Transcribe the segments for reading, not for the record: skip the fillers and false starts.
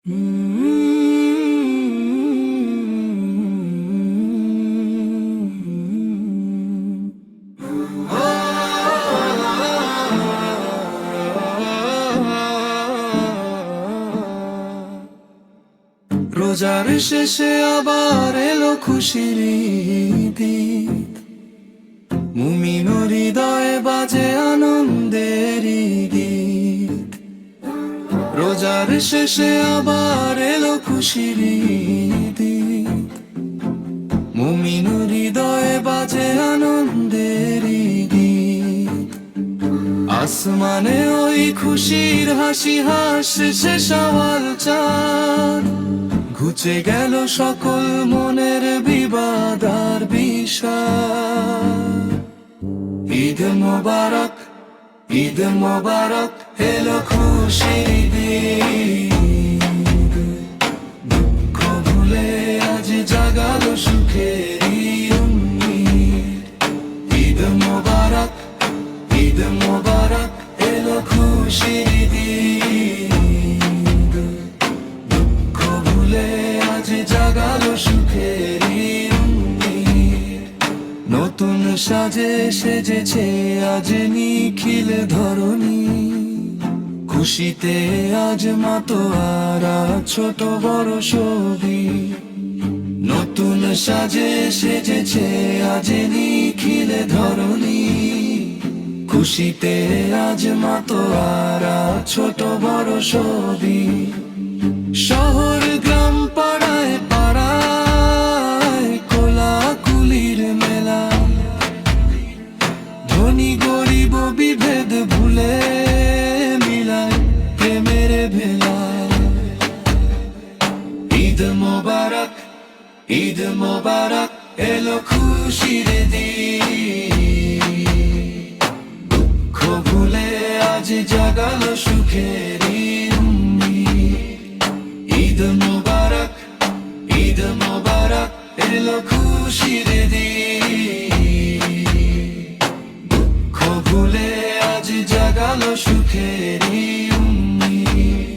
রোজার শেষে আবার এলো খুশির ঈদ, মুমিন হৃদয়ে বাজে আনন্দের গীত। রোজার শেষে আবার এলো খুশির ঈদ, মুমিন হৃদয়ে বাজে আনন্দের গীত। আসমানে ওই খুশির হাসি হাসছে শাওয়াল চাঁদ, ঘুচে গেল সকল মনের বিবাদ আর বিষাদ। ঈদ মোবারক, ঈদ মোবারক, এলো খুশির দিন। দুঃখ ভুলে আজ জাগালো সুখের উম্মিদ। ঈদ মোবারক, ঈদ মোবারক, এলো খুশির দিন। দুঃখ ভুলে আজ জাগালো সুখের উম্মিদ। নতুন সাজে সেজেছে আজ নিখিল ধরণী, খুশিতে আজ মাতোয়ারা ছোট বড় সবই। নতুন সাজে সেজেছে আজ নিখিল ধরণী, খুশিতে আজ মাতোয়ারা ছোট বড় সবই। শহর গ্রাম পাড়ায় পাড়ায় কোলাকুলির মেলা, ধনী গরিব বিভেদ ভুলে মিলায় প্রেমের ভেলা। ঈদ মোবারক, ঈদ মোবারক, এলো খুশির দিন। দুঃখ ভুলে আজ জাগালো সুখের উম্মিদ। ঈদ মোবারক, ঈদ মোবারক, এলো খুশির দিন। দুঃখ ভুলে আজ জাগালো সুখের উম্মিদ।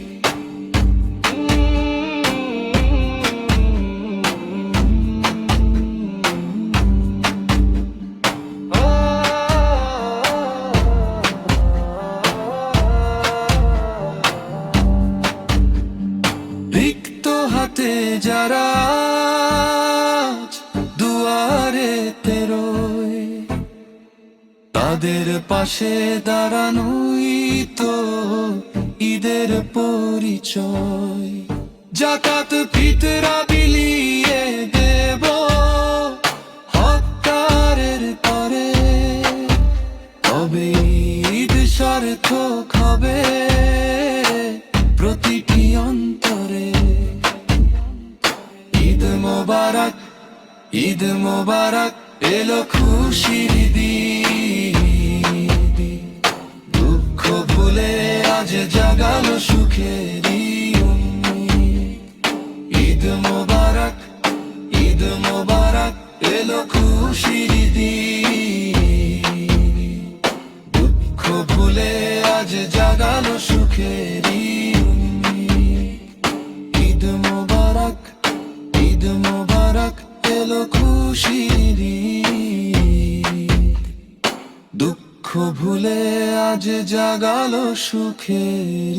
রিক্ত হাতে যারা আজ দুয়ারে তেরোয়, তাদের পাশে দাঁড়ানোই তো ঈদের পরিচয়। জাকাত ফিতরা বিলিয়ে দেব হক্কারের পরে, তবে ঈদ সার্থক হবে প্রতিটি অন্তরে। ঈদ মোবারক, ঈদ মোবারক, এলো খুশির দিন। দুঃখ ভুলে আজ জাগালো সুখের উম্মিদ। ঈদ মোবারক, ঈদ মোবারক, এলো খুশির দিন। দুঃখ ভুলে আজ জাগালো সুখের উম্মিদ। ঈদ মোবারক, ঈদ মোবারক, এলো খুশির ঈদ। দুঃখ ভুলে আজ জাগালো সুখের